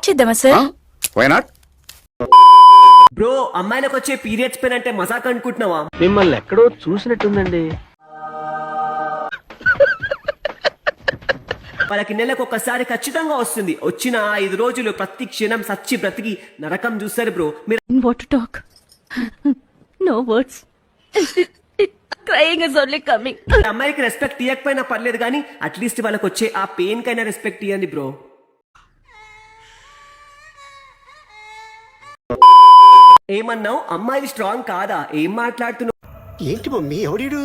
Start చేద్దామా sir? Why not? Bro, అమ్మాయిలకు వచ్చే పీరియడ్స్ పెయిన్ అంటే మజాక్ అనుకుంటున్నావా? మిమ్మల్ని ఎక్కడో చూసినట్టుందండి. వాళ్ళకి నెలకు ఒక్కసారి ఖచ్చితంగా వస్తుంది. వచ్చిన 5 రోజులు ప్రతి క్షణం సచ్చి బ్రతికి నరకం చూస్తారు బ్రో. మీరు what to talk? No words. Crying is only coming. అమ్మాయికి రెస్పెక్ట్ ఇవ్వకపోయినా పర్లేదు కానీ అట్లీస్ట్ వాళ్ళకి వచ్చే ఆ పెయిన్ కైనా రెస్పెక్ట్ ఇవ్వండి బ్రో. ఏమన్నావు? అమ్మాయిలు స్ట్రాంగ్ కాదా? ఏం మాట్లాడుతున్నావు ఏంటి మమ్మీ ఎవడీడు?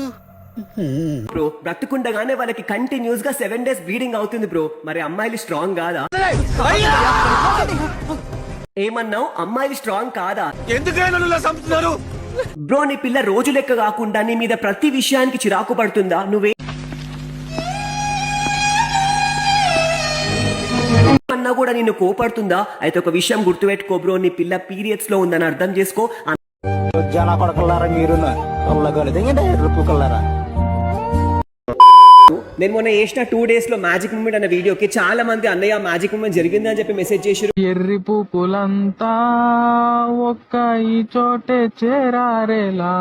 బ్రో? బ్రతుకుండగానే వాళ్ళకి కంటిన్యూస్ గా 7 days బ్లీడింగ్ అవుతుంది బ్రో. మరి అమ్మాయిలు స్ట్రాంగ్ కాదా? ఏమన్నావు? అమ్మాయిలు స్ట్రాంగ్ కాదా? బ్రో, నీ పిల్ల రోజు లెక్క కాకుండా నీ మీద ప్రతి విషయానికి చిరాకు పడుతుందా? నువ్వే అన్నా కూడా నిన్ను కోపడుతుందా? అయితే ఒక విషయం గుర్తుపెట్టుకో బ్రో, నీ పిల్ల పీరియడ్స్ లో ఉందని అర్థం చేసుకో. జనా కొడకల్లారా మీరు నేను మొన్న చేసిన 2 days లో మ్యాజిక్ మూమెంట్ అనే వీడియోకి చాలా మంది అన్నయ్య మ్యాజిక్ మూమెంట్ జరిగింది అని చెప్పి మెసేజ్ చేశారు. ఎర్రి పూపులంతా ఒక్క ఈ చోటే చేరారేలా.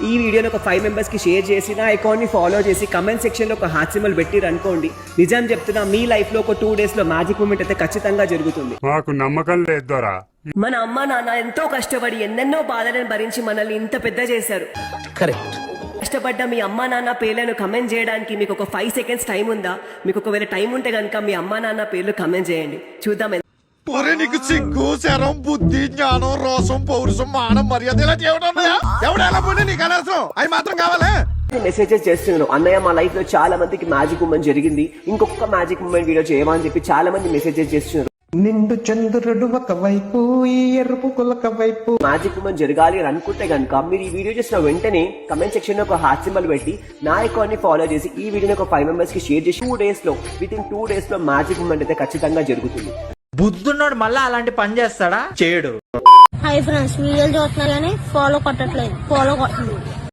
ఈ వీడియోని ఒక 5 members కి షేర్ చేసి నా అకౌంట్ ని ఫాలో చేసి కమెంట్ సెక్షన్ లో ఒక హార్ట్ సింబల్ పెట్టిరు అనుకోండి, నిజం చెప్తున్నా మీ లైఫ్ లో ఒక 2 days లో మ్యాజిక్ మూమెంట్ అయితే ఖచ్చితంగా జరుగుతుంది. మాకు నమ్మకం లేదు దొరా. మన అమ్మ నాన్న ఎంతో కష్టపడి ఎన్నెన్నో బాధలను భరించి మనల్ని ఇంత పెద్ద చేశారు. కరెక్ట్. కష్టపడ్డ మీ అమ్మా నాన్న పేర్లను కమెంట్ చేయడానికి మీకు ఒక 5 seconds టైం ఉందా? మీకు ఒకవేళ టైం ఉంటే కనుక మీ అమ్మా నాన్న పేర్లు కమెంట్ చేయండి, చూద్దాం. నీకు సిగ్గు, శరం, బుద్ధి, జ్ఞానం, రోసం, పౌరుషం, మానం, మర్యాద ఇలా ఎవడెలా పోనీ నీకు అనవసరం. అవి మాత్రం కావాలా? మెసేజెస్ చేస్తున్నాను, అన్నయ్య మా లైఫ్ లో చాలా మందికి మ్యాజిక్ మూమెంట్ జరిగింది, ఇంకొక మ్యాజిక్ మూమెంట్ వీడియో చేయమని చెప్పి చాలా మంది మెసేజెస్ చేస్తున్నారు. నిండు చంద్రుడు ఒకవైపు, ఈ ఎరుపు కులక వైపు. మ్యాజిక్ మూమెంట్ జరగాలి అని అనుకుంటే కనుక మీరు ఈ వీడియో చేసిన వెంటనే కమెంట్ సెక్షన్ లో ఒక హార్ట్ సింబల్ పెట్టి నా అకౌంట్ ని ఫాలో చేసి ఈ వీడియోని ఒక 5 members కి షేర్ చేసి 2 days లో వితిన్ 2 days లో మ్యాజిక్ మూమెంట్ అయితే ఖచ్చితంగా జరుగుతుంది. బుద్ధున్నోడు మళ్ళా అలాంటి పని చేస్తాడా? చేయడు. హాయ్ ఫ్రెండ్స్, వీడియోలు చూస్తున్నారు కానీ ఫాలో కొట్టట్లేదు. ఫాలో కొట్టండి.